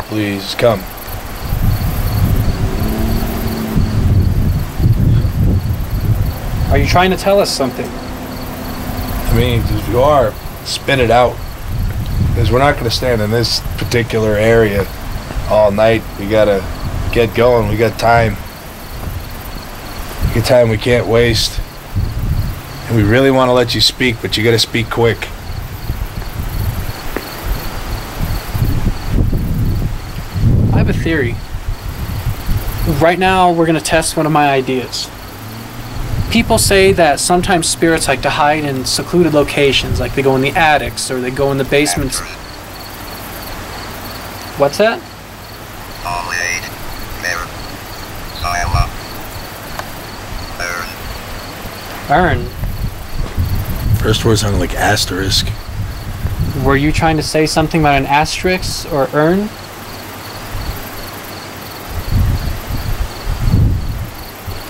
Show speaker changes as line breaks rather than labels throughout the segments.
please come.
Are you trying to tell us something?
I mean, if you are, spit it out. Because we're not going to stand in this particular area all night. We got to get going. We got time. We got time we can't waste. And we really want to let you speak, but you got to speak quick.
I have a theory. Right now, we're going to test one of my ideas. People say that sometimes spirits like to hide in secluded locations, like they go in the attics or they go in the basements. What's that? Urn.
First word sounded like asterisk.
Were you trying to say something about an asterisk or urn?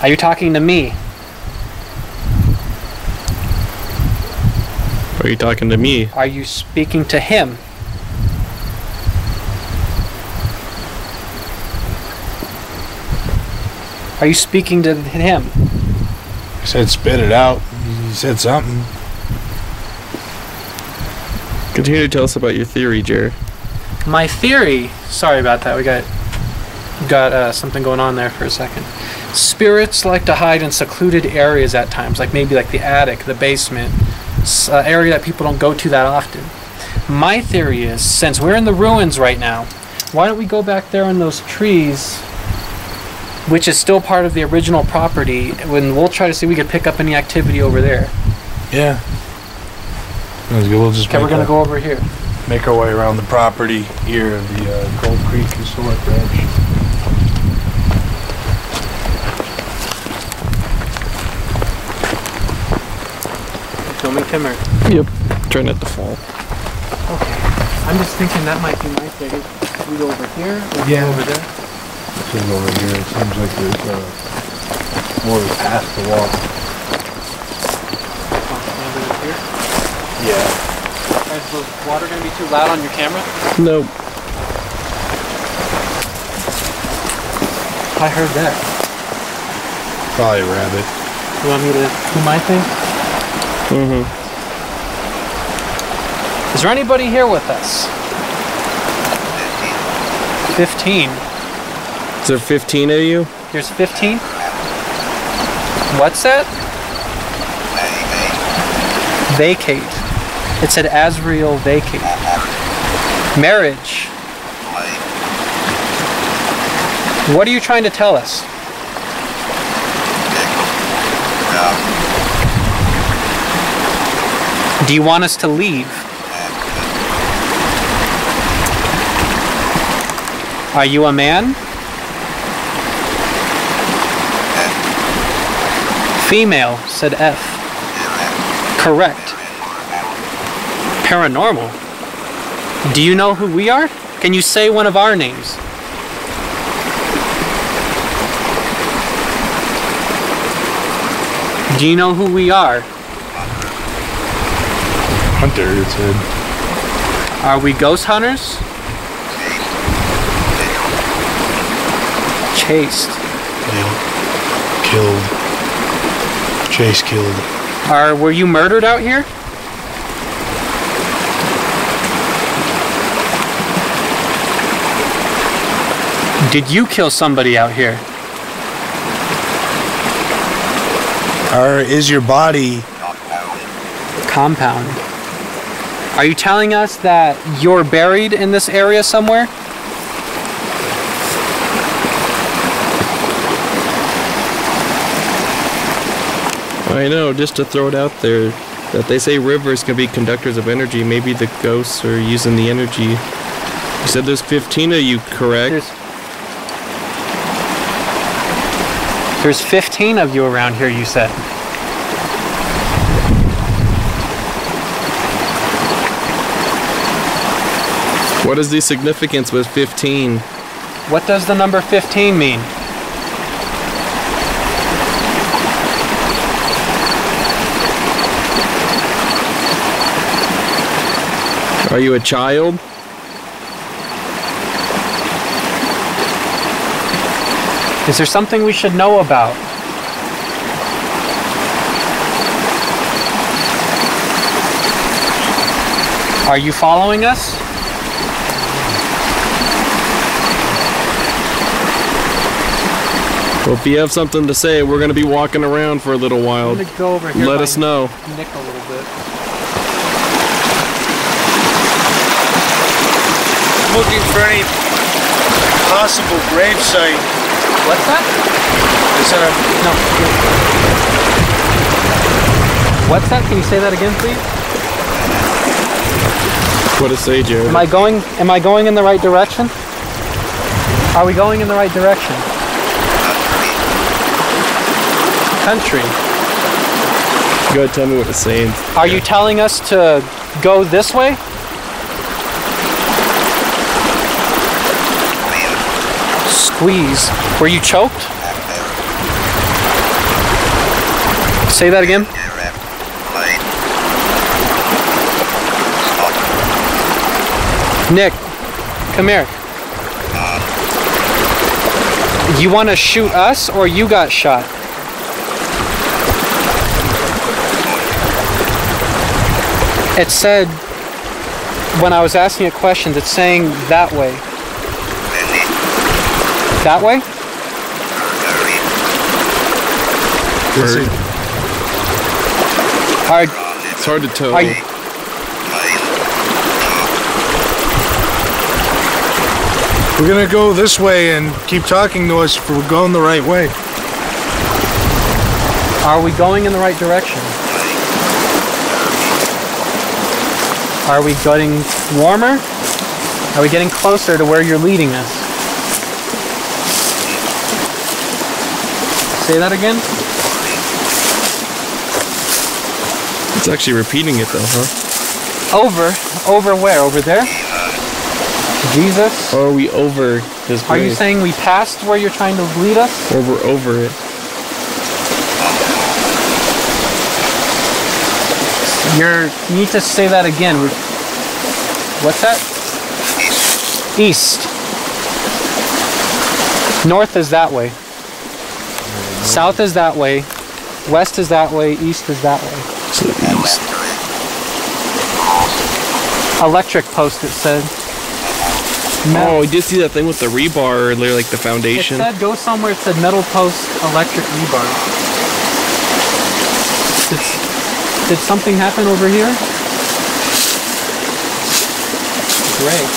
Are you talking to me?
Are you talking to me?
Are you speaking to him? Are you speaking to him?
I said spit it out. You said something.
Continue to tell us about your theory, Jared.
My theory... Sorry about that. We got something going on there for a second. Spirits like to hide in secluded areas at times, like maybe like the attic, the basement, area that people don't go to that often. My theory is, since we're in the ruins right now, why don't we go back there in those trees, which is still part of the original property, when we'll try to see if we could pick up any activity over there.
Yeah. We'll just
Okay, we're going to go over here.
Make our way around the property here of the Gold Creek Historic Ranch.
Filming camera.
Yep. Try not to fall.
Okay. I'm just thinking that might be my theory. We go over here, or
Yeah.
over there.
This is over here. It seems like there's more of a path to walk.
Here.
Yeah.
Is the water going to be too loud on your camera?
Nope.
I heard that.
Probably a rabbit.
You want me to do my thing?
Mm-hmm.
Is there anybody here with us? 15.
Is there 15 of you?
There's 15? What's that? Vacate. It said Azrael vacate. Marriage. What are you trying to tell us? Do you want us to leave? Are you a man? Female, said F. Correct. Paranormal. Do you know who we are? Can you say one of our names? Do you know who we are?
Hunter, it said.
Are we ghost hunters? Chased.
Yeah. Killed. Chase killed.
Were you murdered out here? Did you kill somebody out here?
Or is your body...
Compound. Are you telling us that you're buried in this area somewhere?
I know, just to throw it out there, that they say rivers can be conductors of energy. Maybe the ghosts are using the energy. You said there's 15 of you, correct?
There's 15 of you around here, you said.
What is the significance with 15?
What does the number 15 mean?
Are you a child?
Is there something we should know about? Are you following us?
Well, if you have something to say, we're going to be walking around for a little while.
I'm gonna go over here.
Let us know.
Nick a little bit.
I'm looking for any possible grave site.
What's that?
Is that
No. What's that? Can you say that again, please?
What to say, Jared?
Am I going in the right direction? Are we going in the right direction? Country.
Go ahead, tell me what it's saying.
Are you telling us to go this way? Squeeze. Were you choked? Say that again. Nick, come here. You want to shoot us or you got shot? It said, when I was asking it questions, it's saying that way. That way?
It's hard to tell.
We're gonna go this way and keep talking to us if we're going the right way.
Are we going in the right direction? Are we getting warmer? Are we getting closer to where you're leading us? Say that again?
It's actually repeating it though, huh?
Over where? Over there? Jesus?
Or are we over his grave?
Are you saying we passed where you're trying to lead us?
Or we're over it?
You need to say that again. What's that? East. North is that way. South is that way. West is that way. East is that way.
So east.
Electric post, it said.
Oh, we did see that thing with the rebar earlier, like the foundation.
It said go somewhere, it said metal post, electric rebar. Did something happen over here? Great.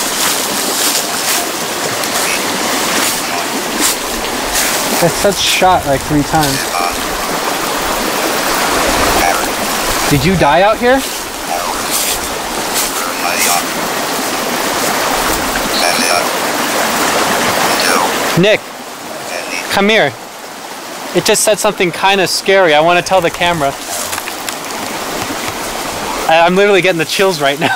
It said shot like 3 times. Did you die out here? Nick, come here. It just said something kind of scary. I want to tell the camera. I'm literally getting the chills right now.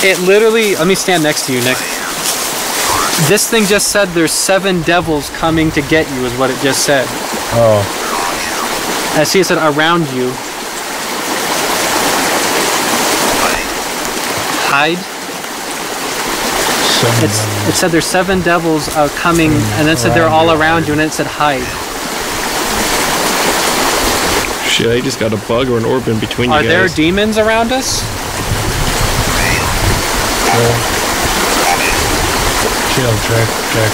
It literally, let me stand next to you, Nick. This thing just said there's 7 devils coming to get you is what it just said.
Oh.
I see it said around you. Hide. It said there's 7 devils coming, and then it said they're all around you, and then it said hide.
Shit, I just got a bug or an orb in between you guys.
Are there demons around us?
Chill, track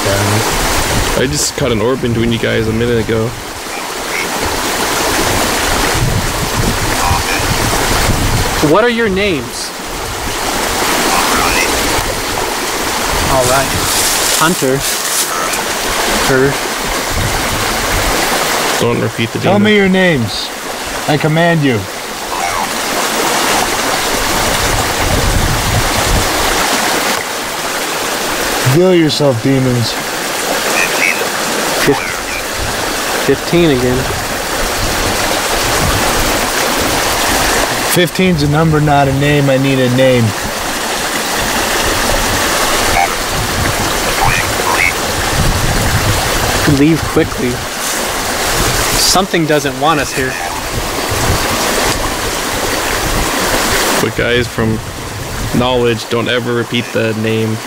down.
I just caught an orb in between you guys a minute ago.
What are your names? Alright. Hunter.
Don't repeat the
Tell
demon.
me your names. I command you. Reveal yourself, demons.
15 again.
15's a number, not a name. I need a name.
Leave quickly. Something doesn't want us here.
But guys, from knowledge, don't ever repeat the name.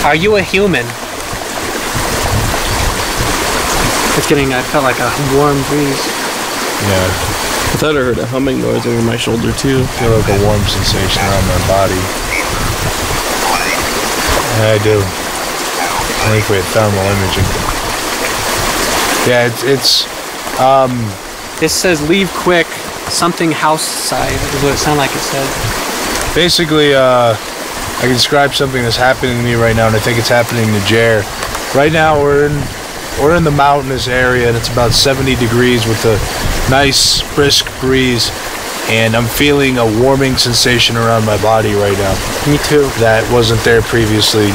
Are you a human? It's getting, I felt like a warm breeze.
Yeah,
I thought I heard a humming noise over my shoulder too.
I feel like a warm sensation around my body. Yeah, I do. I think we had thermal imaging. Yeah, it's
This says leave quick, something house side is what it sounded like it said.
basically, I can describe something that's happening to me right now, and I think it's happening to Jer. Right now, we're in the mountainous area, and it's about 70 degrees with a nice, brisk breeze, and I'm feeling a warming sensation around my body right now.
Me too.
That wasn't there previously,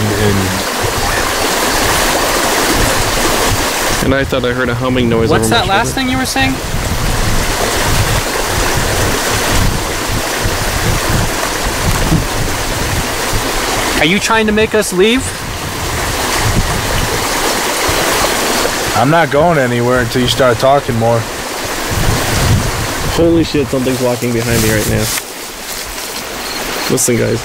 And I thought I heard a humming noise
What's
over my
that last
shoulder.
thing you were saying? Are you trying to make us leave?
I'm not going anywhere until you start talking more.
Holy shit, something's walking behind me right now. Listen, guys.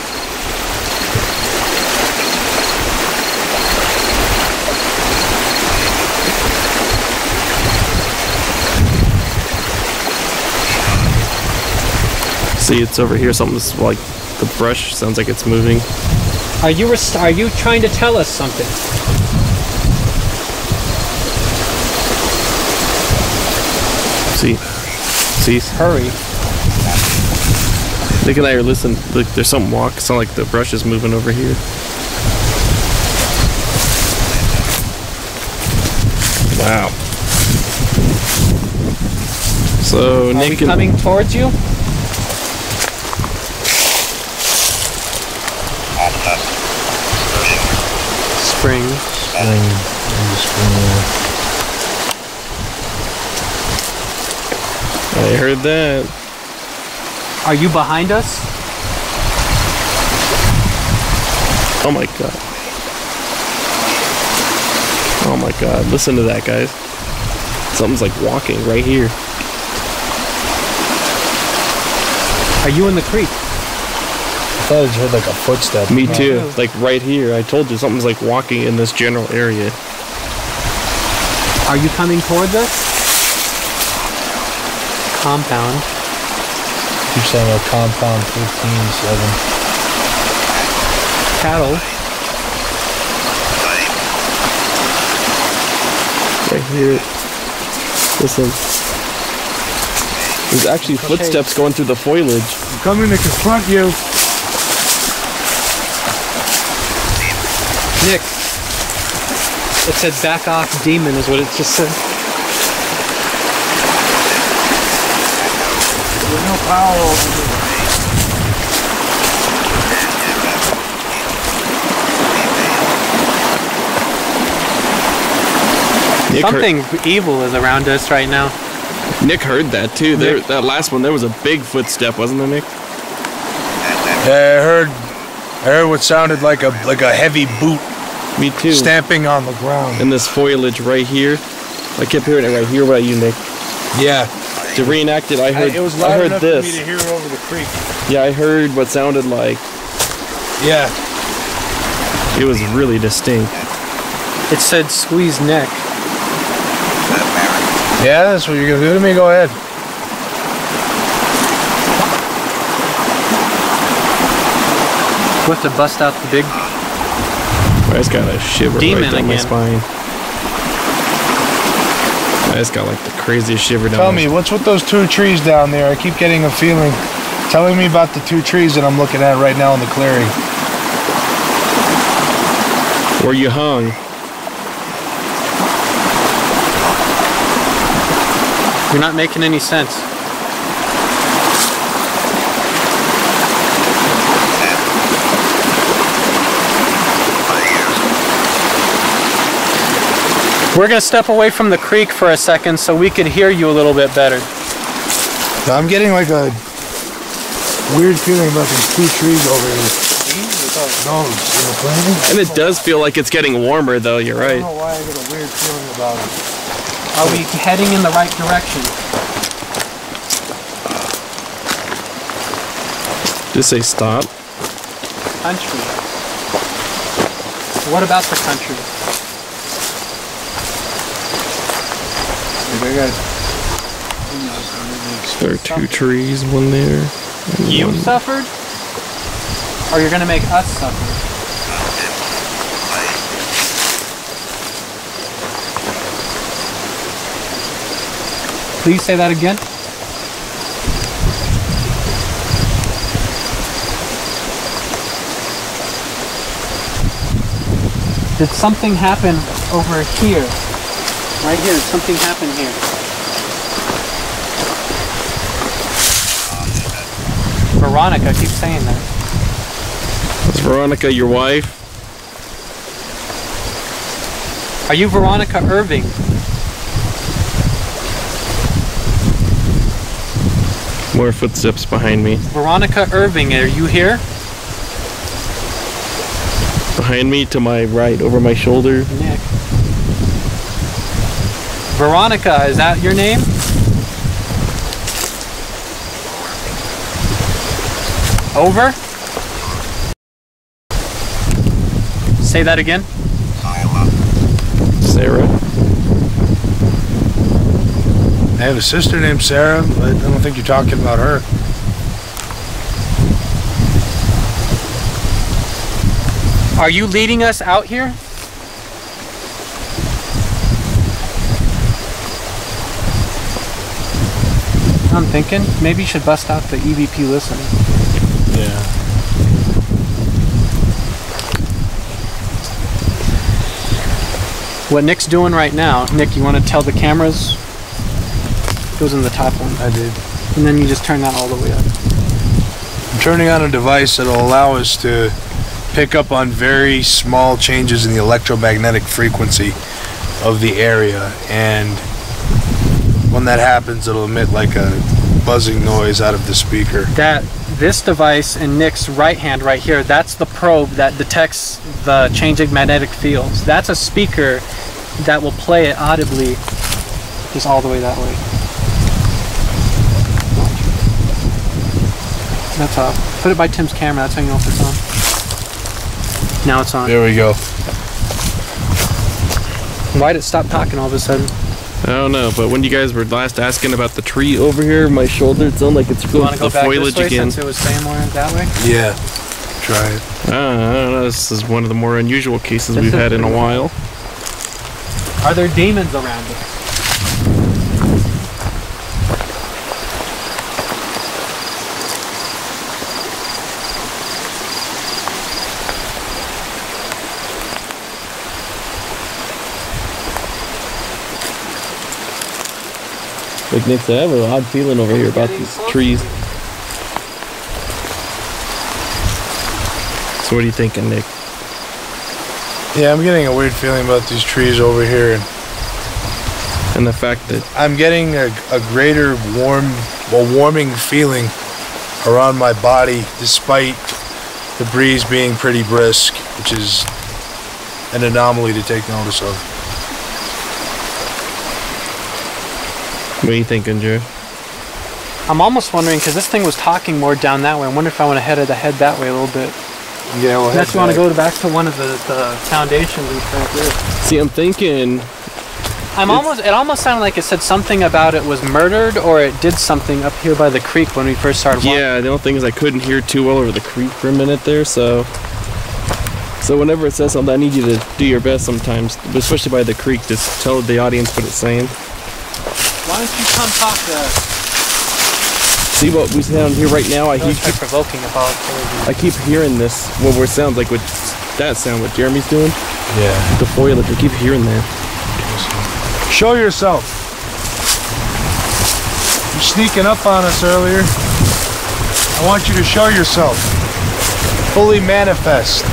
See, it's over here. Something's like the brush sounds like it's moving.
Are you trying to tell us something?
See,
Hurry.
Nick and I are listening. Look, there's something walk. It's not like the brush is moving over here. Wow. So
Are we
Nick and
coming towards you? Spring.
I heard that.
Are you behind us?
Oh my god. Oh my god. Listen to that, guys. Something's like walking right here.
Are you in the creek?
I thought I just heard like a footstep.
Me too. Like right here. I told you something's like walking in this general area.
Are you coming towards us? Compound.
Keep saying about compound 15-7.
Cattle.
Right here. Listen. There's actually footsteps going through the foliage.
I'm coming to confront you.
Nick. It said back off demon is what it just said.
There's no power over here.
Something evil is around us right now.
Nick heard that too. There, that last one, there was a big footstep, wasn't there, Nick?
Yeah, I heard what sounded like a heavy boot
Me too.
stamping on the ground.
In this foliage right here. I kept hearing it right here. What about you, Nick?
Yeah.
To reenact it, I heard.
It was
I
loud
heard
enough
this.
for me to hear it over the creek.
Yeah, I heard what sounded like.
Yeah.
It was really distinct.
It said squeeze neck.
Yeah, that's what you're gonna do to me. Go ahead.
We have to bust out the big.
I just got a shiver
Demon
right down my
again.
spine. I just got like the craziest shiver down.
Tell me, what's with those two trees down there? I keep getting a feeling. Telling me about the two trees that I'm looking at right now in the clearing.
Where you hung.
You're not making any sense. We're gonna step away from the creek for a second so we can hear you a little bit better.
I'm getting like a weird feeling about these two trees over here. No, in the planting?
And it does feel like it's getting warmer though, you're
I
right.
don't know why I get a weird feeling about it.
Are we heading in the right direction?
Just say stop.
Country. What about the country?
There are 2 trees, one there. and
You
one-
suffered? Or you're gonna make us suffer? Please say that again. Did something happen over here? Right here, did something happen here? Veronica keeps saying that.
Is Veronica your wife?
Are you Veronica Irving?
More footsteps behind me.
Veronica Irving, are you here?
Behind me, to my right, over my shoulder.
Nick. Veronica, is that your name? Over? Say that again.
Sarah.
I have a sister named Sarah, but I don't think you're talking about her.
Are you leading us out here? I'm thinking maybe you should bust out the EVP listening.
Yeah.
What Nick's doing right now, Nick, you want to tell the cameras? Goes in the top one.
I did.
And then you just turn that all the way up.
I'm turning on a device that'll allow us to pick up on very small changes in the electromagnetic frequency of the area, and when that happens, it'll emit like a buzzing noise out of the speaker.
This device in Nick's right hand right here, that's the probe that detects the changing magnetic fields. That's a speaker that will play it audibly just all the way that way. That's off. Put it by Tim's camera, that's how you know if it's on. Now it's on.
There we go.
Why'd it stop talking all of a sudden?
I don't know, but when you guys were last asking about the tree over here, my shoulder, it sounded like it's
You
going
want
to
to
the
go back
foliage
this way
again.
since it was saying more that way?
Yeah. Try it.
I don't know, this is one of the more unusual cases
This
we've
is
had in a
pretty
while.
Are there demons around us?
Like Nick said, I have an odd feeling over here about these trees. So what are you thinking, Nick?
Yeah, I'm getting a weird feeling about these trees over here,
And the fact that
I'm getting a greater warming feeling around my body, despite the breeze being pretty brisk, which is an anomaly to take notice of.
what are you thinking, Jared?
I'm almost wondering, because this thing was talking more down that way, I wonder if I want to head that way a little bit.
Yeah, well,
Unless you want to go back to one of the foundations and try to do it.
See, I'm thinking
It almost sounded like it said something about it was murdered, or it did something up here by the creek when we first started walking.
yeah, the only thing is I couldn't hear too well over the creek for a minute there, so whenever it says something, I need you to do your best sometimes, especially by the creek, just tell the audience what it's saying.
Why don't you come talk to us?
See what we sound here right now? I
Really
keep,
try provoking about it.
I keep hearing this, what we're sounds like what that sound, what Jeremy's doing.
Yeah.
The foliage, I keep hearing that.
Show yourself. You're sneaking up on us earlier. I want you to show yourself. Fully manifest.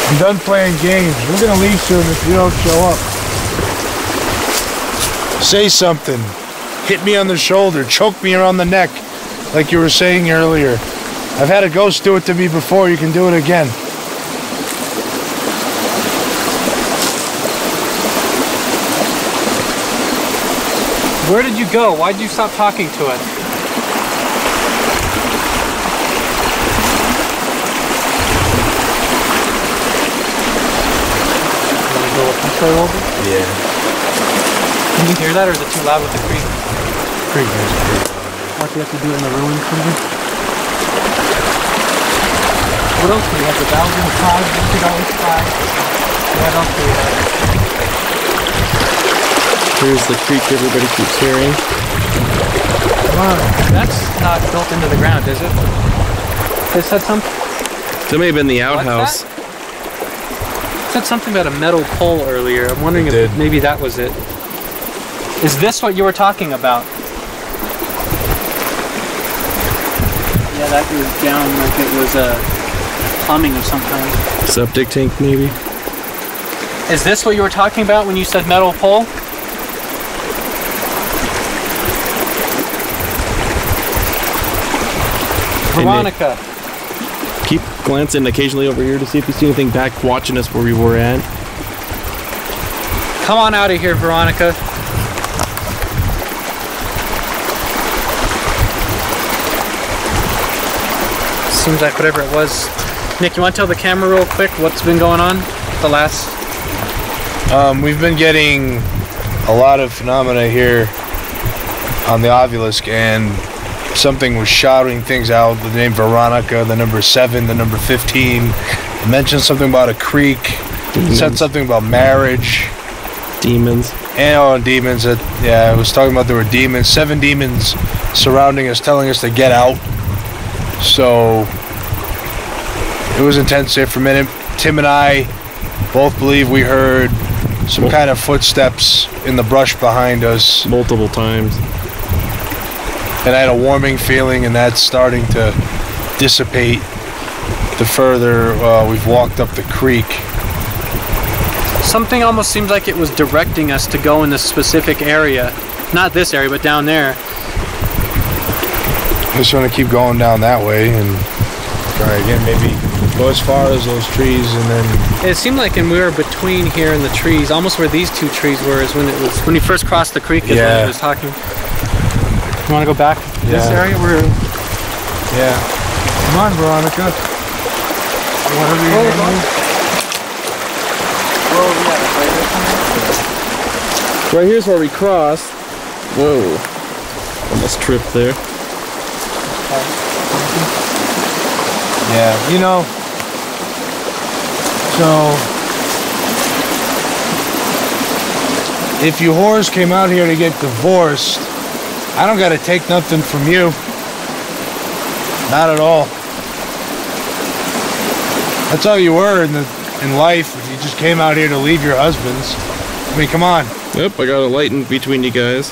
I'm done playing games. We're gonna leave soon if you don't show up. Say something. Hit me on the shoulder. Choke me around the neck, like you were saying earlier. I've had a ghost do it to me before. You can do it again.
Where did you go? Why did you stop talking to us? roll a little bit?
Yeah.
Can you hear that, or is it too loud with the creek?
Creek is pretty.
What do you have to do in the ruins somewhere? What else do we have? The thousand tribes, we could always fly. What else do we have?
Here's the creek everybody keeps hearing.
Wow, that's not built into the ground, is it? They said something?
That may have been the outhouse.
Said something about a metal pole earlier. I'm wondering if maybe that was it. Is this what you were talking about? Yeah, that was down like it was plumbing of some kind.
Septic tank, maybe?
Is this what you were talking about when you said metal pole? Veronica.
Keep glancing occasionally over here to see if you see anything back watching us where we were at.
Come on out of here, Veronica. Seems like whatever it was. Nick, you want to tell the camera real quick what's been going on the last?
We've been getting a lot of phenomena here on the obelisk, and something was shouting things out. The name Veronica, the number 7, the number 15. It mentioned something about a creek. It said something about marriage.
Demons.
And demons. Yeah, it was talking about there were demons. 7 demons surrounding us, telling us to get out. So it was intense there for a minute. Tim and I both believe we heard some kind of footsteps in the brush behind us.
Multiple times.
And I had a warming feeling, and that's starting to dissipate the further we've walked up the creek.
Something almost seems like it was directing us to go in this specific area. Not this area, but down there.
I just want to keep going down that way and try again. Maybe go as far as those trees, and then...
It seemed like we were between here and the trees, almost where these 2 trees were, is when it was... When you first crossed the creek is when he was talking. You want to go back to this area?
Yeah. Come on, Veronica. Whatever you need.
Right here's where we crossed. Whoa. Almost tripped there.
Yeah, you know, so if you whores came out here to get divorced, I don't gotta take nothing from you. Not at all. That's all you were in life, if you just came out here to leave your husbands. I mean, come on.
Yep, I got a light in between you guys.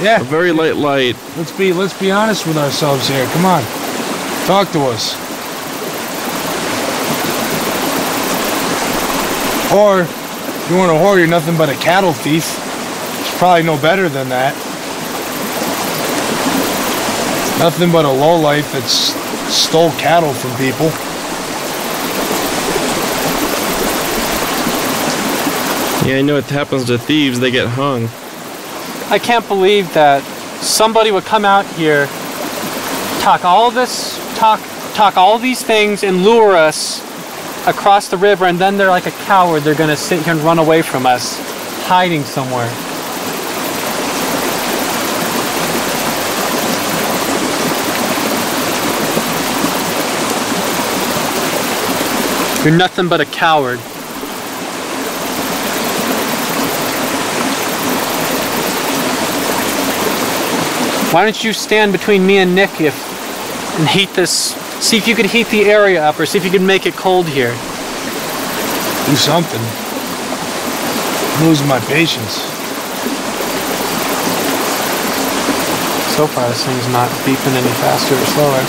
Yeah.
A very light light.
Let's be honest with ourselves here. Come on. Talk to us. Or, if you weren't a whore, you're nothing but a cattle thief. It's probably no better than that. Nothing but a lowlife that's stole cattle from people.
Yeah, I know what happens to thieves, they get hung.
I can't believe that somebody would come out here, talk all these things and lure us across the river, and then they're like a coward. They're gonna sit here and run away from us, hiding somewhere. You're nothing but a coward. Why don't you stand between me and Nick and heat this, see if you could heat the area up, or see if you could make it cold here.
Do something. I'm losing my patience.
So far this thing's not beeping any faster or slower.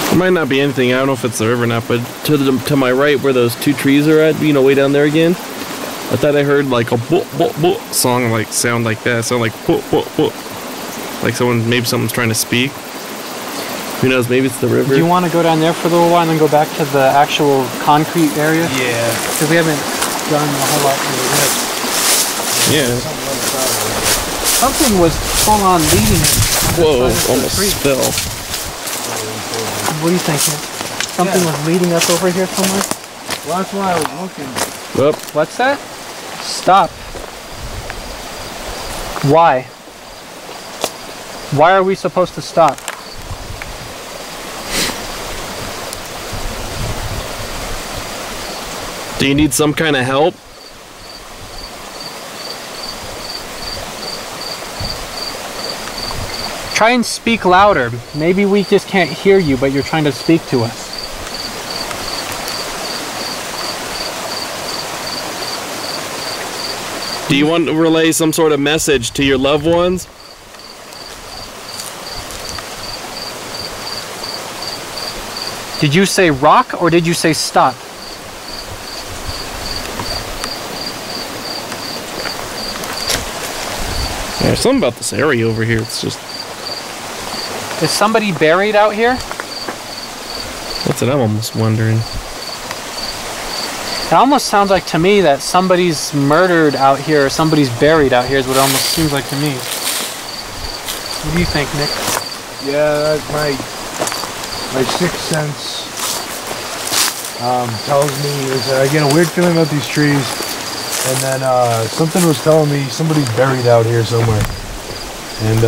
There might not be anything, I don't know if it's the river or not, but to my right where those 2 trees are at, you know, way down there again, I thought I heard like a boop, boop, boop song, like sound like that, sound like boop, boop, boop. Like maybe someone's trying to speak. Who knows, maybe it's the river.
Do you want to go down there for a little while and then go back to the actual concrete area?
Yeah.
Because we haven't done a whole lot in the woods.
Yeah.
Something was full on leading us.
Whoa, almost fell.
What do you think? Something was leading us over here somewhere?
Well, that's why I was looking.
Whoop.
What's that? Stop. Why? Why are we supposed to stop?
Do you need some kind of help?
Try and speak louder. Maybe we just can't hear you, but you're trying to speak to us.
Do you want to relay some sort of message to your loved ones?
Did you say rock or did you say stop?
Yeah, there's something about this area over here. It's just...
Is somebody buried out here?
That's what I'm almost wondering.
It almost sounds like to me that somebody's murdered out here or somebody's buried out here is what it almost seems like to me. What do you think, Nick?
Yeah, my sixth sense tells me is I get a weird feeling about these trees, and then something was telling me somebody's buried out here somewhere, and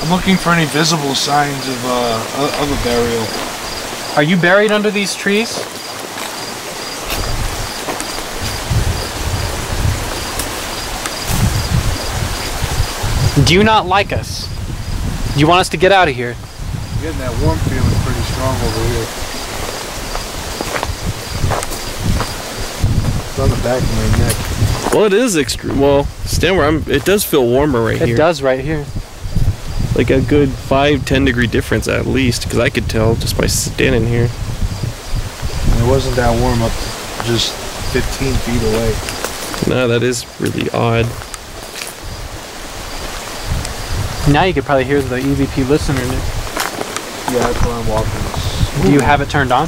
I'm looking for any visible signs of a burial.
Are you buried under these trees? Do you not like us? Do you want us to get out of here?
I'm getting that warm feeling pretty strong over here. It's on the back of my neck.
Well, it is extreme. Well, stand where I'm. It does feel warmer right here.
It does right here.
Like a good 5-10 degree difference at least, because I could tell just by standing here.
And it wasn't that warm up to just 15 feet away.
No, that is really odd.
Now you could probably hear the EVP listener, Nick.
Yeah, that's where I'm walking.
Do you have it turned on?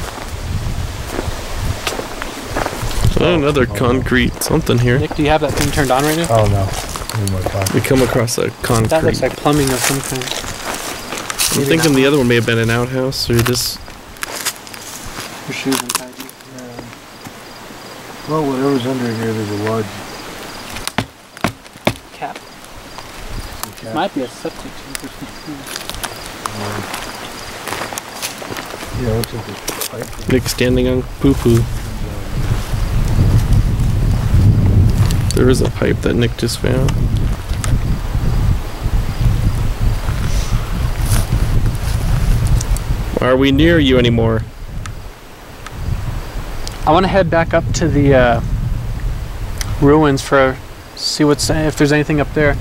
Oh, another concrete something here.
Nick, do you have that thing turned on right now?
Oh no.
We come across a concrete.
That looks like plumbing of some kind.
I'm thinking the other one may have been an outhouse, or this.
Your shoes inside you.
Yeah. Well, whatever's under here, there's a large
Cap.
cap.
Might be a septic tank or something.
Yeah, it looks like a pipe.
Nick standing on poo-poo. There is a pipe that Nick just found. Are we near you anymore?
I want to head back up to the ruins for see what's if there's anything up there.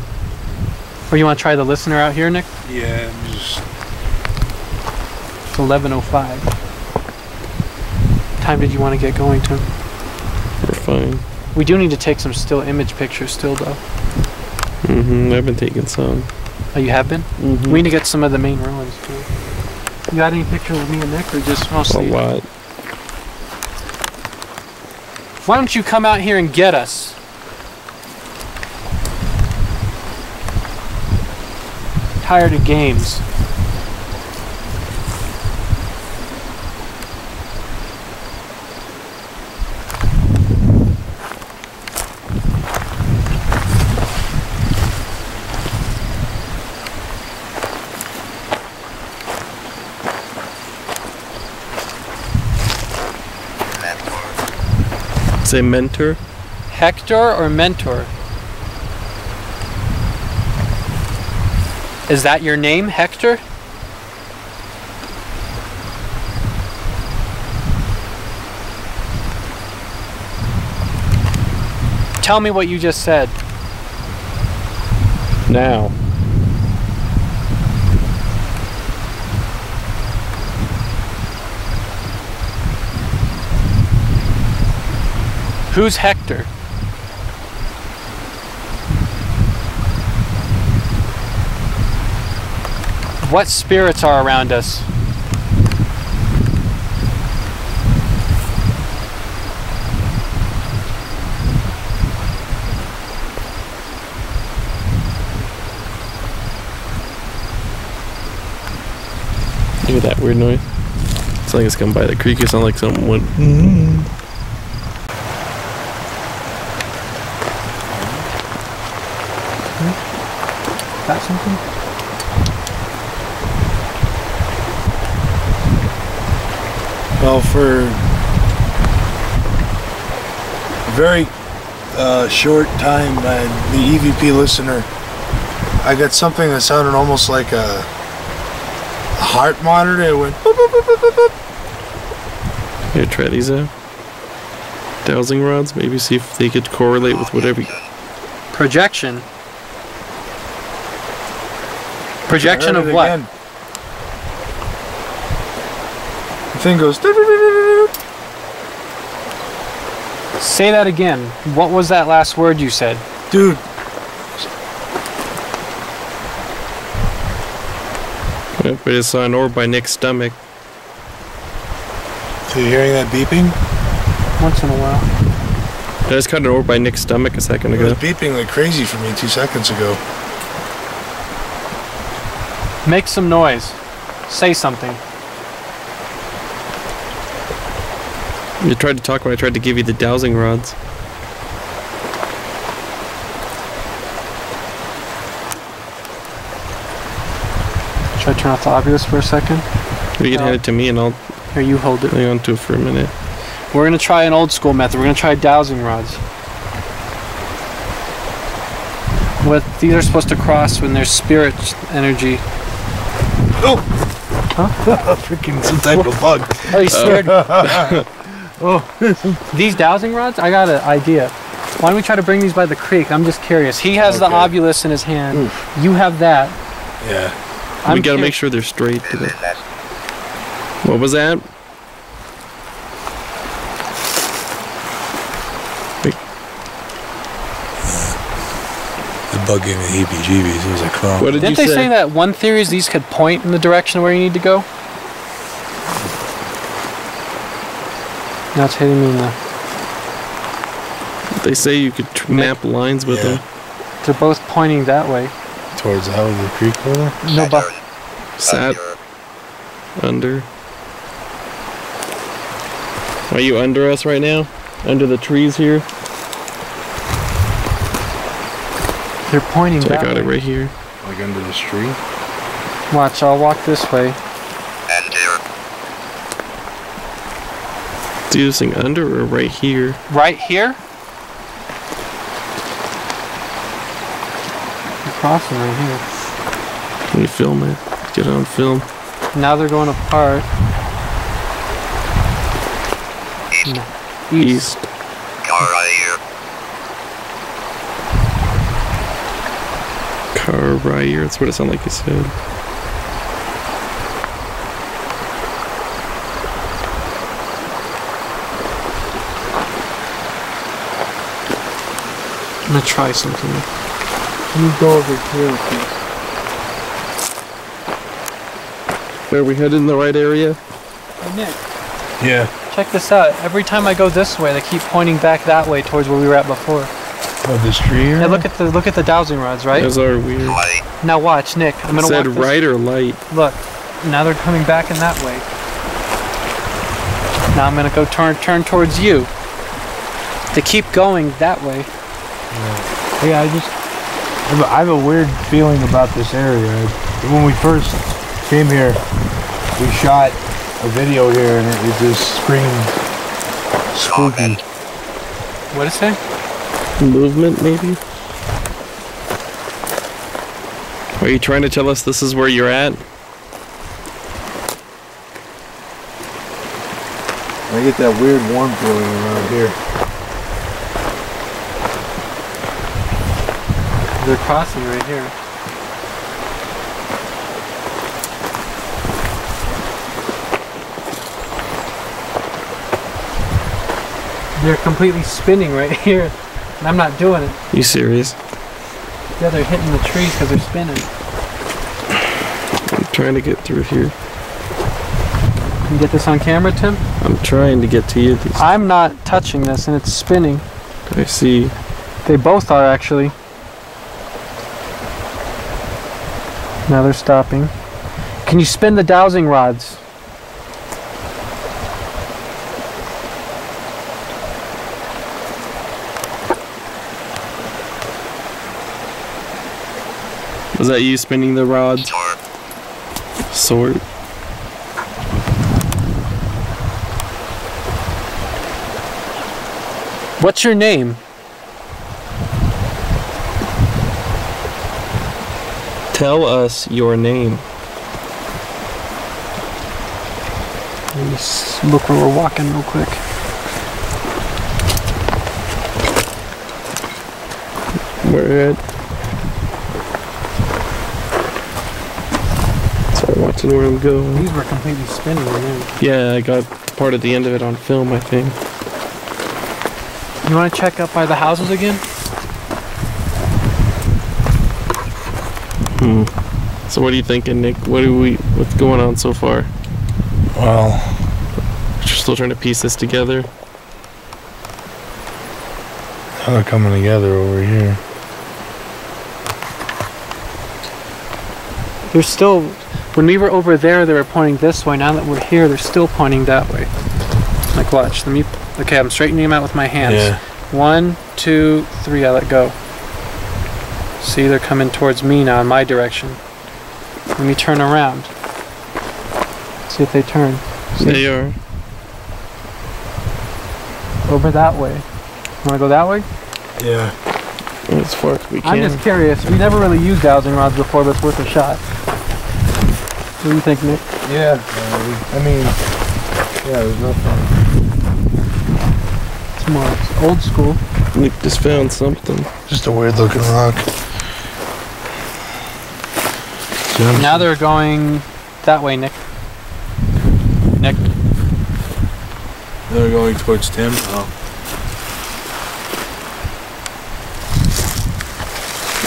Or you want to try the listener out here, Nick?
Yeah, I'm just...
It's 11:05. What time did you want to get going to?
We're fine.
We do need to take some still image pictures still though.
I've been taking some.
Oh, you have been? We need to get some of the main ruins too. You got any pictures of me and Nick or just mostly?
A lot.
Why don't you come out here and get us? Tired of games.
Say mentor.
Hector or mentor? Is that your name, Hector? Tell me what you just said.
Now.
Who's Hector? What spirits are around us?
Hear that weird noise? Something that's come by the creek. It sounds like something went.
Got something?
Well, for a very short time, the EVP listener, I got something that sounded almost like a heart monitor. It went boop, boop, boop, boop, boop, boop.
Here, try these out. Dowsing rods. Maybe see if they could correlate with whatever.
Projection. Projection
I
of
heard it
what?
again. The thing goes.
Say that again. What was that last word you said?
Dude.
Yep, I just saw an orb by Nick's stomach.
So you're hearing that beeping?
Once in a while.
I just caught an orb by Nick's stomach a second
It was
ago.
beeping like crazy for me 2 seconds ago.
Make some noise. Say something.
You tried to talk when I tried to give you the dowsing rods.
Should I turn off the Oculus for a second?
You can hand it to me and I'll
Here, you hold it.
hang on to it for a minute.
We're going to try an old school method. We're going to try dowsing rods. These are supposed to cross when there's spirit energy.
Oh! Huh? Freaking some type of bug.
Oh, you scared? Oh. These dowsing rods? I got an idea. Why don't we try to bring these by the creek? I'm just curious. He has the
Okay.
Ovilus in his hand. You have that.
Yeah.
We gotta make sure they're straight. What was that?
The bug gave me the heebie-jeebies. It was like, oh.
What did
Didn't
you
they say that one theory is these could point in the direction where you need to go? Now it's hitting me in the...
They say you could map lines with them.
They're both pointing that way.
Towards the the creek over there?
No, but
Sat under. Are you under us right now? Under the trees here?
they're pointing
So I
that
got
way.
it right here.
Like under this tree?
Watch, I'll walk this way.
Do you think under or right here?
Right here? They're crossing right here.
Can you film it? Get it on film.
Now they're going apart. No.
East. Car right here. That's what it sounded like you said.
I'm gonna try something.
You go over here, please.
Are we headed in the right area?
Hey Nick,
Yeah.
check this out. Every time I go this way, they keep pointing back that way towards where we were at before.
Oh, this tree here?
Now look at the dowsing rods, right?
Those are weird.
Now watch, Nick. I'm gonna
Said
walk this.
right or light?
Look, now they're coming back in that way. Now I'm gonna go turn towards you. They keep going that way.
Yeah, I have a weird feeling about this area. When we first came here, we shot a video here and it just screamed spooky.
What is it?
Movement, maybe? Are you trying to tell us this is where you're at?
I get that weird warm feeling around here.
They're crossing right here. They're completely spinning right here, and I'm not doing it.
You serious?
Yeah, they're hitting the trees because they're spinning.
I'm trying to get through here.
Can you get this on camera, Tim?
I'm trying to get to you.
I'm not touching this, and it's spinning.
I see.
They both are, actually. Now they're stopping. Can you spin the dowsing rods?
Was that you spinning the rods? Sword.
What's your name?
Tell us your name.
Let me look where we're walking real quick.
We're at. Sorry, watching where I'm going.
These were completely spinning.
Yeah, I got part at the end of it on film, I think.
You want to check up by the houses again?
So what are you thinking, Nick? What's going on so far?
Well,
You're still trying to piece this together?
kind of coming together over here.
They're still, when we were over there, they were pointing this way. Now that we're here, they're still pointing that way. Like, watch. Okay, I'm straightening them out with my hands.
Yeah.
1, 2, 3, I let go. See, they're coming towards me now in my direction. Let me turn around. See if they turn. See?
They are.
Over that way. Want to go that way?
Yeah.
As far as we can.
I'm just curious. We never really used dowsing rods before, but it's worth a shot. What do you think, Nick?
Yeah. There's nothing.
It's more old school.
Nick just found something.
Just a weird looking rock.
Now they're going that way, Nick. Nick.
They're going towards Tim. Oh.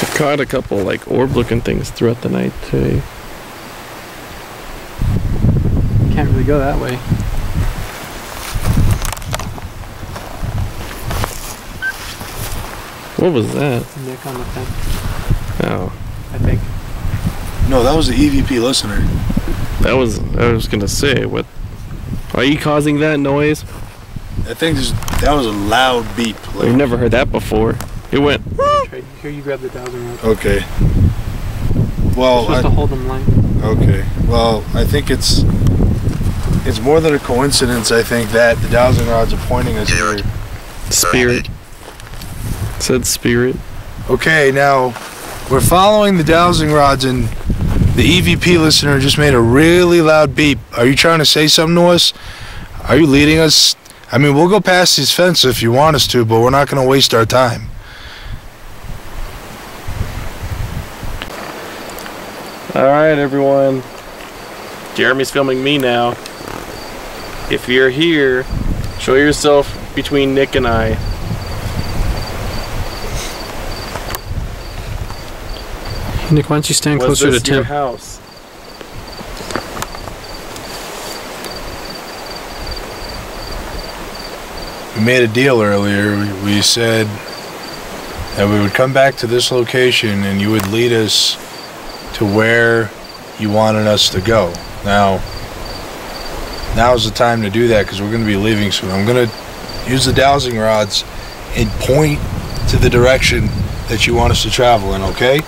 I caught a couple like orb-looking things throughout the night too.
Can't really go that way.
What was that?
Nick on the fence,
Oh,
I think.
No, that was the EVP listener.
I was gonna say, what? Are you causing that noise?
I think that was a loud beep. Like,
We've never heard that before. It went.
Here, you grab the dowsing rod.
okay. Well,
You're supposed to hold them line.
okay. Well, I think it's more than a coincidence. I think that the dowsing rods are pointing us here.
Spirit. It said spirit.
Okay, now we're following the dowsing rods, and the EVP listener just made a really loud beep. Are you trying to say something to us? Are you leading us? I mean, we'll go past this fence if you want us to, but we're not going to waste our time.
Alright, everyone. Jeremy's filming me now. If you're here, show yourself between Nick and I.
Nick, why don't you stand
Was
closer
this
to
your
Tim?
house?
We made a deal earlier. We said that we would come back to this location and you would lead us to where you wanted us to go. Now's the time to do that because we're going to be leaving soon. I'm going to use the dowsing rods and point to the direction that you want us to travel in, okay?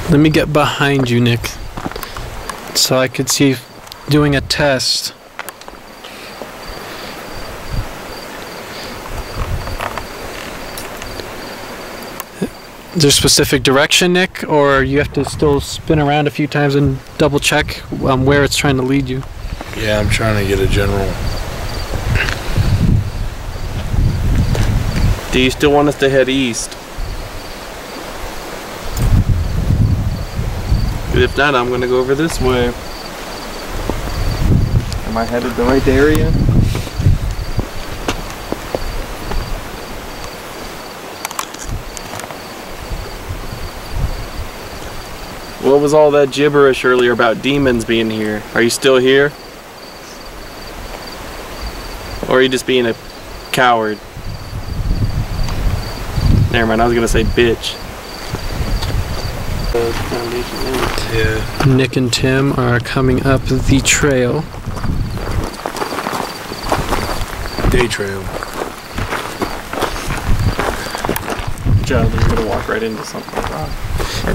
Let me get behind you, Nick, so I could see doing a test. Is there a specific direction, Nick, or you have to still spin around a few times and double check where it's trying to lead you?
Yeah, I'm trying to get a general.
Do you still want us to head east? If not, I'm gonna go over this way. Am I headed the right area? What was all that gibberish earlier about demons being here? Are you still here? Or are you just being a coward? Never mind, I was gonna say bitch.
Yeah.
Nick and Tim are coming up the trail.
day trail.
Jonathan's gonna walk right into something.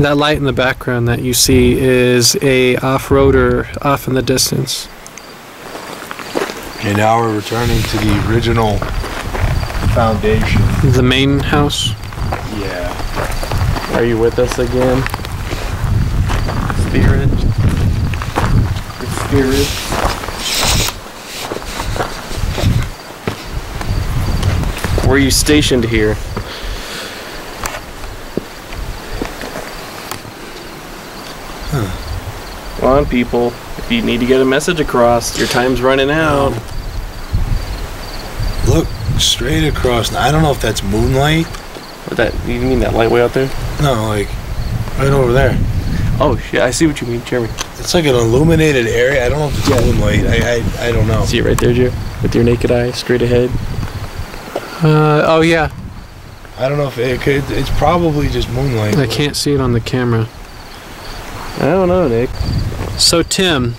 That light in the background that you see is a off-roader off in the distance.
Okay, now we're returning to the original foundation.
The main house.
Yeah.
Are you with us again? Spirit. Spirit. Were you stationed here? Come on, people. If you need to get a message across, your time's running out.
Look straight across. I don't know if that's moonlight.
What that? You mean that light way out there?
No, like right over there.
Oh shit! I see what you mean, Jeremy.
It's like an illuminated area. I don't know if it's moonlight. I don't know.
See it right there, Jeremy, with your naked eye, straight ahead.
Oh yeah.
I don't know if it could. It's probably just moonlight.
I can't see it on the camera.
I don't know, Nick.
So Tim,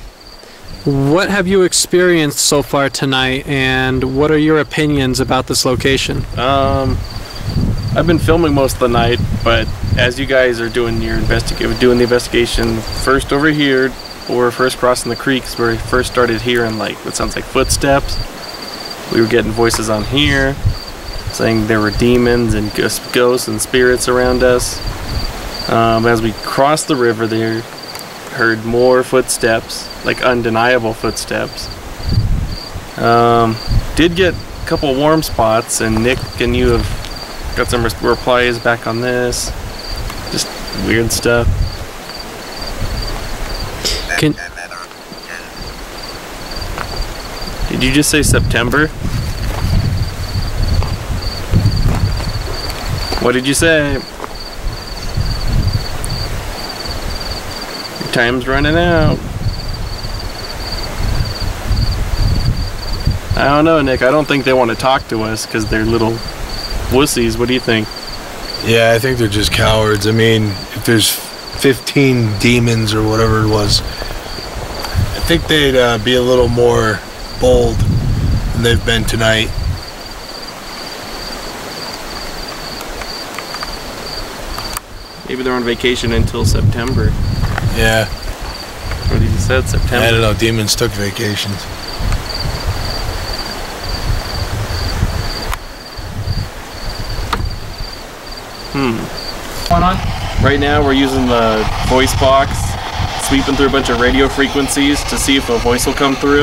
what have you experienced so far tonight, and what are your opinions about this location?
I've been filming most of the night, but as you guys are doing the investigation first over here, or first crossing the creeks, where we first started hearing like what sounds like footsteps. We were getting voices on here saying there were demons and ghosts and spirits around us. As we crossed the river there, heard more footsteps, like undeniable footsteps. Did get a couple warm spots, and Nick and you have got some replies back on this. Just weird stuff. Did you just say September? What did you say? Your time's running out. I don't know, Nick. I don't think they want to talk to us because they're little wussies. What do you think?
Yeah, I think they're just cowards. I mean, if there's 15 demons or whatever it was, I think they'd be a little more bold than they've been tonight.
Maybe they're on vacation until September.
Yeah.
What you said, September.
I don't know. Demons took vacations.
Going on?
Right now we're using the voice box, sweeping through a bunch of radio frequencies to see if a voice will come through.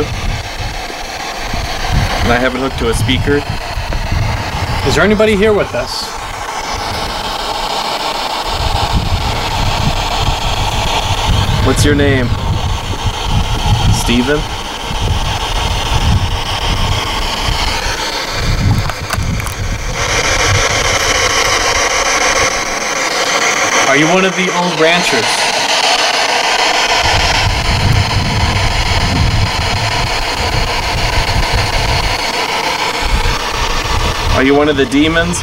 And I have it hooked to a speaker.
Is there anybody here with us?
What's your name? Steven?
Are you one of the old ranchers?
Are you one of the demons?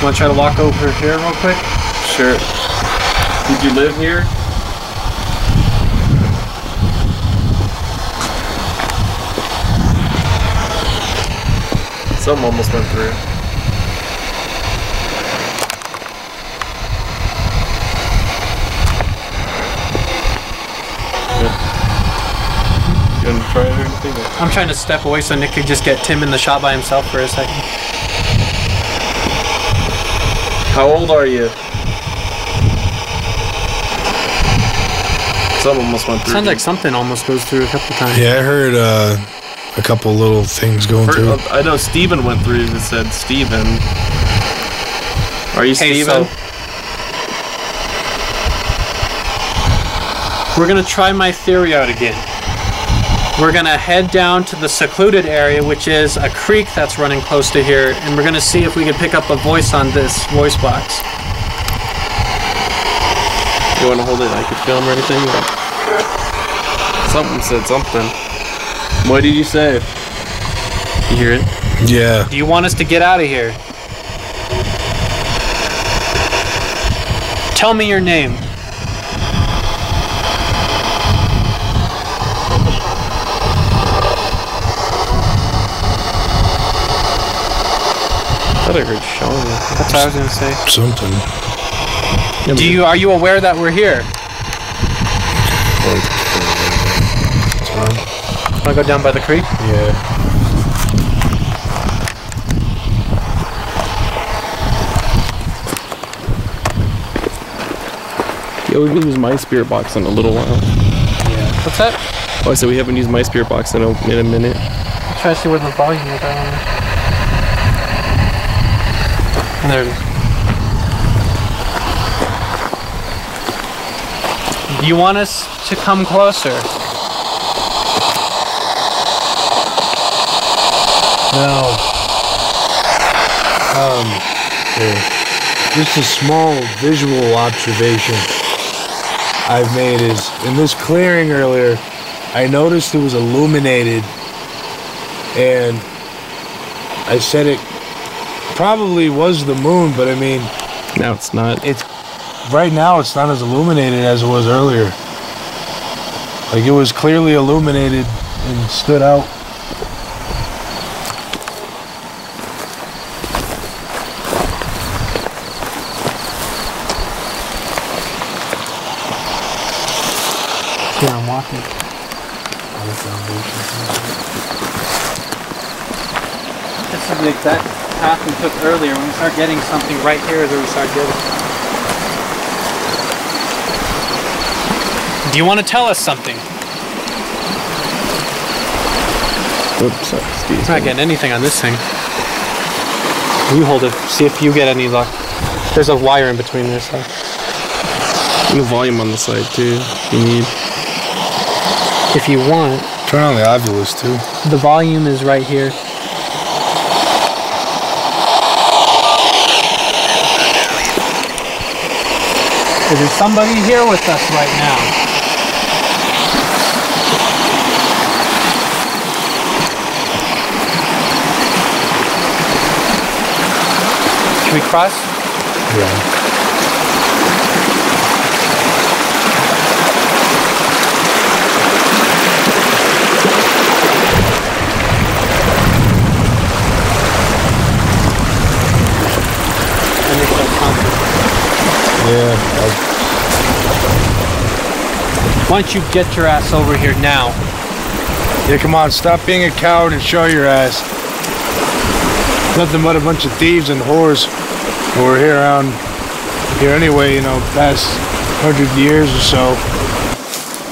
Want to try to walk over here real quick?
Sure. Did you live here? Something almost went through. You want to try it or anything?
I'm trying to step away so Nick could just get Tim in the shot by himself for a second.
How old are you? Something almost went through.
Sounds like something almost goes through a couple times.
Yeah, I heard a couple little things going through.
I know Steven went through and said Steven. Are you
Hey,
Steven?
so we're gonna try my theory out again. We're gonna head down to the secluded area, which is a creek that's running close to here, and we're gonna see if we can pick up a voice on this voice box.
You want to hold it? I could film or anything? Something said something. What did you say? You hear it?
Yeah.
Do you want us to get out of here? Tell me your name.
thought I heard Sean.
That's what I was gonna say.
Something.
Are you aware that we're here? Wanna go down by the creek?
Yeah.
Yeah, we haven't used my spirit box in a little while.
Yeah. What's that?
Oh, I said we haven't used my spirit box in a minute.
I'm trying to see where the volume is at on there. There it is. Do you want us to come closer?
No. Just a small visual observation I've made is in this clearing earlier, I noticed it was illuminated, and I said it probably was the moon, but I mean,
Now it's not.
it's right now it's not as illuminated as it was earlier. Like it was clearly illuminated and stood out.
Here, I'm walking. This is the exact path we took earlier. When we start getting something right here is where we start getting. Do you want to tell us something?
Oops, sorry, excuse
It's not
me.
getting anything on this thing. You hold it. See if you get any luck. There's a wire in between there, so.
And the volume on the side too. If you need.
If you want,
Turn on the Ovilus too.
the volume is right here. Is there somebody here with us right now? Can we cross?
Yeah. Yeah.
Why don't you get your ass over here now?
Yeah, come on, stop being a coward and show your ass. Nothing but a bunch of thieves and whores who are here around here anyway, you know, past 100 years or so.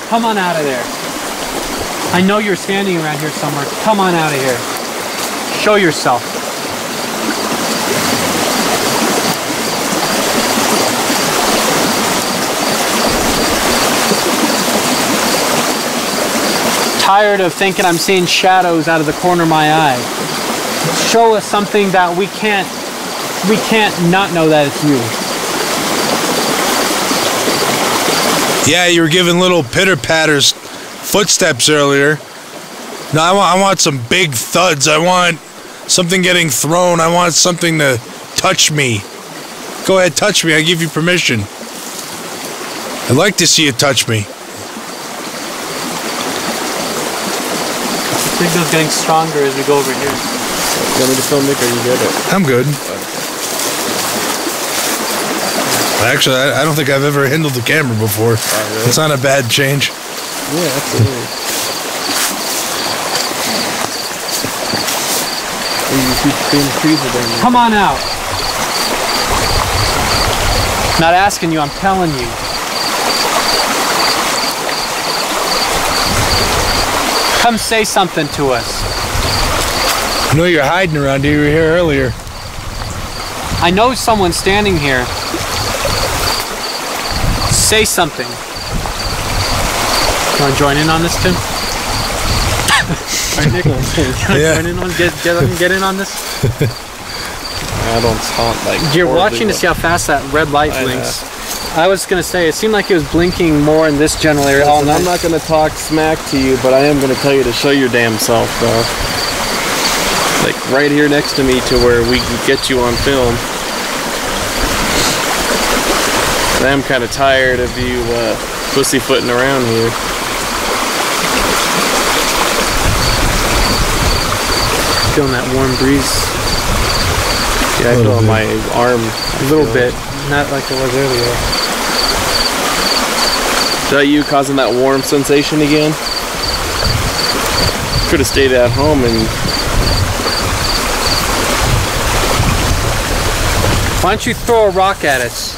Come on out of there. I know you're standing around here somewhere. Come on out of here. Show yourself. Tired of thinking I'm seeing shadows out of the corner of my eye. Show us something that we can't not know that it's you.
Yeah, you were giving little pitter-patters footsteps earlier. No, I want some big thuds. I want something getting thrown. I want something to touch me. Go ahead, touch me. I give you permission. I'd like to see you touch me.
The signal's getting stronger as we go over here.
You want me to film Nick or you good?
I'm good. Actually, I don't think I've ever handled the camera before.
Oh, really?
It's not a bad change.
Yeah, absolutely. You keep seeing trees are there.
Come on out. Not asking you, I'm telling you. Come say something to us.
I know you're hiding around here. You were here earlier.
I know someone's standing here. Say something. You want to join in on this, Tim? Alright, Nick. You want to
Yeah.
join in on get in on this?
I don't taunt like.
You're
horribly
watching to
well.
see how fast that red light
I know.
blinks. I was gonna say it seemed like it was blinking more in this general area all
Listen,
night.
I'm not gonna talk smack to you, but I am gonna tell you to show your damn self, though. Like right here next to me, to where we can get you on film. I am kind of tired of you pussyfooting around here.
Feeling that warm breeze.
Yeah, I feel my arm.
A little bit. Not like it was earlier.
Is that you causing that warm sensation again? Could have stayed at home and...
Why don't you throw a rock at us?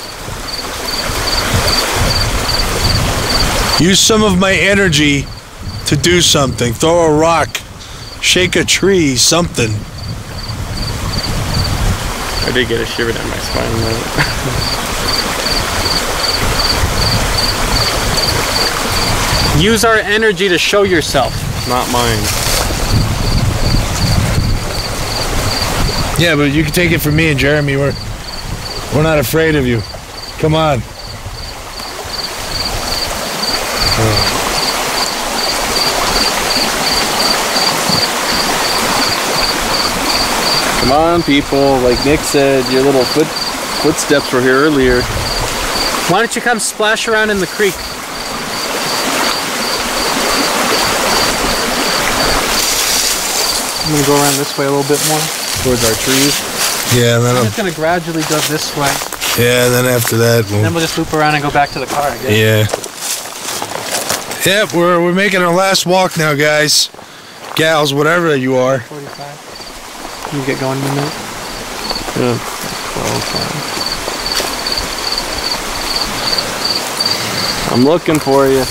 Use some of my energy to do something. Throw a rock, shake a tree, something.
I did get a shiver down my spine though.
Use our energy to show yourself.
Not mine.
Yeah, but you can take it from me and Jeremy. We're not afraid of you. Come on.
Come on, people. Like Nick said, your little footsteps were here earlier.
Why don't you come splash around in the creek? I'm gonna go around this way a little bit more.
Towards our trees.
Yeah, and then
I'm just gonna gradually go this way.
yeah, and then after that,
Then we'll just loop around and go back to the car again.
yeah. Yep, we're making our last walk now, guys. Gals, whatever you are.
45. Can you get going in a minute?
Yeah. I'm looking for you.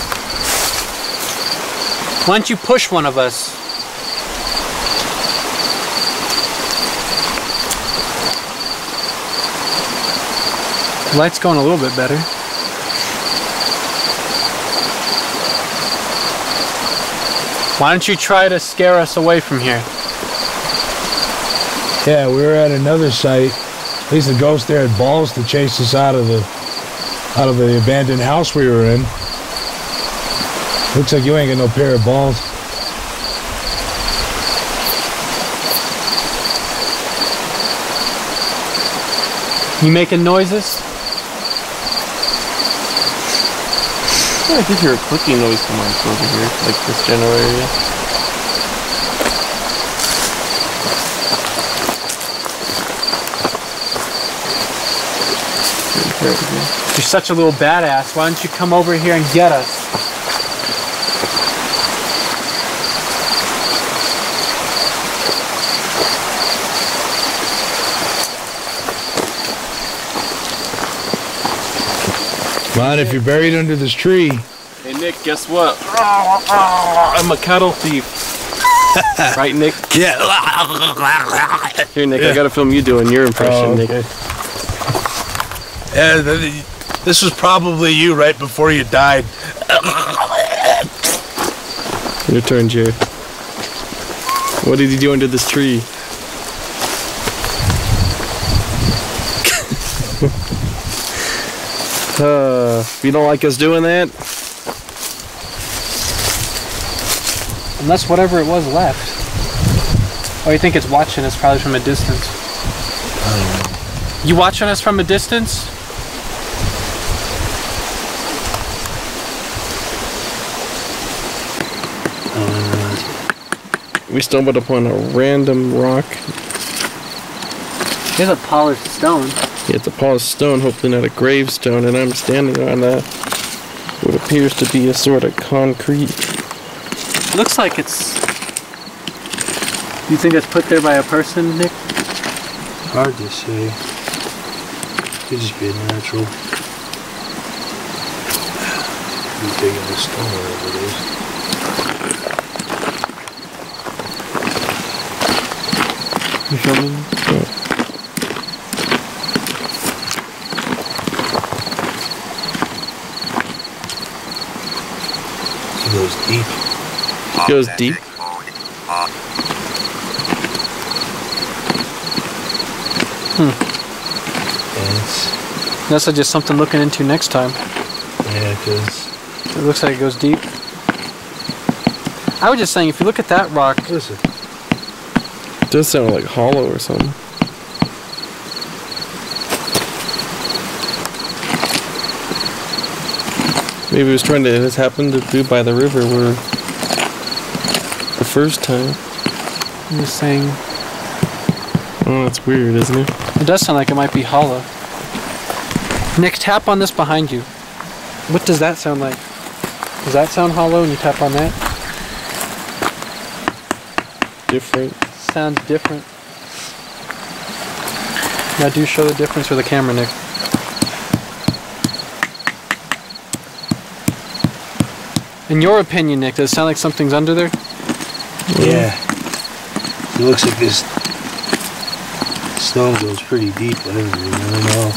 Why don't you push one of us? Light's going a little bit better. Why don't you try to scare us away from here?
Yeah, we were at another site. At least the ghost there had balls to chase us out of the abandoned house we were in. Looks like you ain't got no pair of balls.
You making noises?
I did hear a clicking noise come on over here, like this general area.
You're such a little badass. Why don't you come over here and get us?
Come on, if you're buried under this tree.
Hey Nick, guess what? I'm a cattle thief. Right, Nick?
Yeah.
Here, Nick, I gotta film you doing your impression, Nick.
Yeah, this was probably you right before you died.
Your turn, Jared. What did you do under this tree? You don't like us doing that?
Unless whatever it was left. Oh, you think it's watching us probably from a distance?
I don't know.
You watching us from a distance?
We stumbled upon a random rock.
There's a polished stone.
Yeah, it's a polished stone, hopefully not a gravestone, and I'm standing on what appears to be a sort of concrete.
Looks like it's... You think it's put there by a person, Nick?
Hard to say. Could just be a natural. You taking the stone wherever it is.
You filming?
Yeah.
It goes deep.
It goes deep.
That's just something looking into next time.
Yeah, because
it looks like it goes deep. I was just saying, if you look at that rock,
listen,
it does sound like hollow or something. Maybe it was trying to. This happened to be by the river where the first time.
I'm just saying.
Oh, that's weird, isn't it?
It does sound like it might be hollow. Nick, tap on this behind you. What does that sound like? Does that sound hollow when you tap on that?
Different.
Sounds different. Now do show the difference for the camera, Nick. In your opinion, Nick, does it sound like something's under there?
Yeah. It looks like this stone goes pretty deep. I don't really know.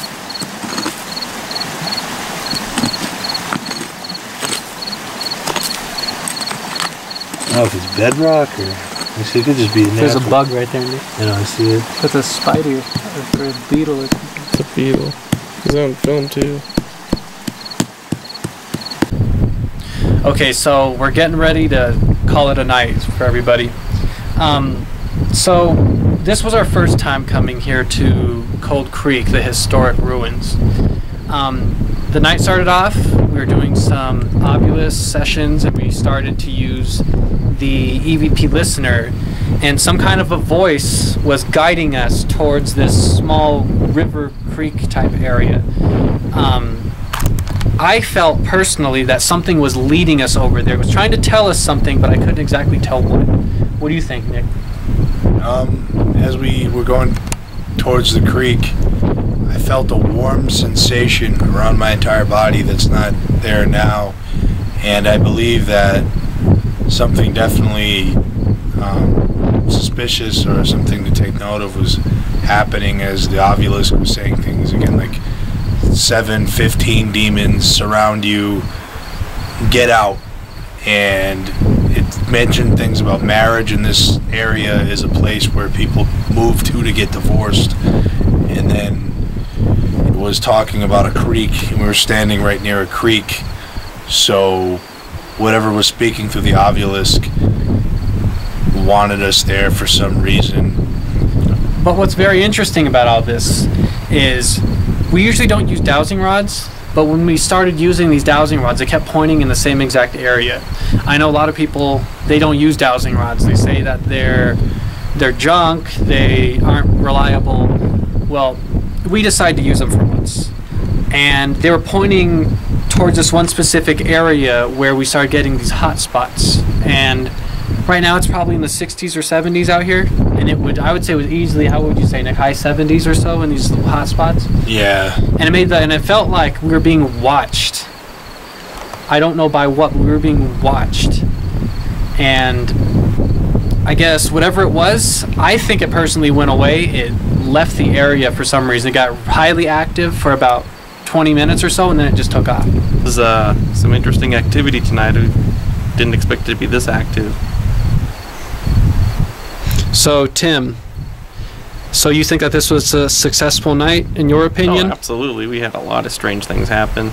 I don't know if it's bedrock or it could just be a
There's a bug right there, Nick.
I know, I see it.
It's a spider or a beetle or something.
It's a beetle. He's on film too.
Okay, so we're getting ready to call it a night for everybody. So this was our first time coming here to Cold Creek, the historic ruins. The night started off, we were doing some Ovilus sessions, and we started to use the EVP listener, and some kind of a voice was guiding us towards this small river creek type area. I felt personally that something was leading us over there. It was trying to tell us something, but I couldn't exactly tell what. What do you think, Nick?
As we were going towards the creek, I felt a warm sensation around my entire body that's not there now, and I believe that something definitely suspicious or something to take note of was happening as the Ovilus was saying things again, like 7-15 demons surround you, get out. And it mentioned things about marriage, and this area is a place where people move to get divorced. And then it was talking about a creek, and we were standing right near a creek, so whatever was speaking through the obelisk wanted us there for some reason.
But what's very interesting about all this is we usually don't use dowsing rods, but when we started using these dowsing rods, they kept pointing in the same exact area. I know a lot of people, they don't use dowsing rods. They say that they're junk, they aren't reliable. Well, we decided to use them for once. And they were pointing towards this one specific area where we started getting these hot spots. And right now it's probably in the 60s or 70s out here. And I would say it was easily, how would you say, Nick, high 70s or so in these little hot spots?
Yeah.
And it felt like we were being watched. I don't know by what, but we were being watched. And I guess whatever it was, I think it personally went away. It left the area for some reason. It got highly active for about 20 minutes or so, and then it just took off.
This is some interesting activity tonight. I didn't expect it to be this active.
So, Tim, so you think that this was a successful night, in your opinion?
Oh, absolutely. We had a lot of strange things happen.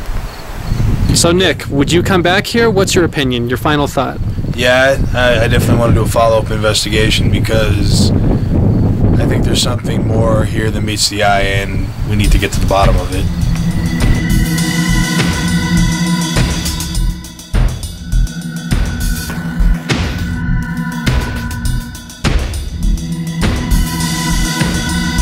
So, Nick, would you come back here? What's your opinion, your final thought?
Yeah, I definitely want to do a follow-up investigation because I think there's something more here than meets the eye, and we need to get to the bottom of it.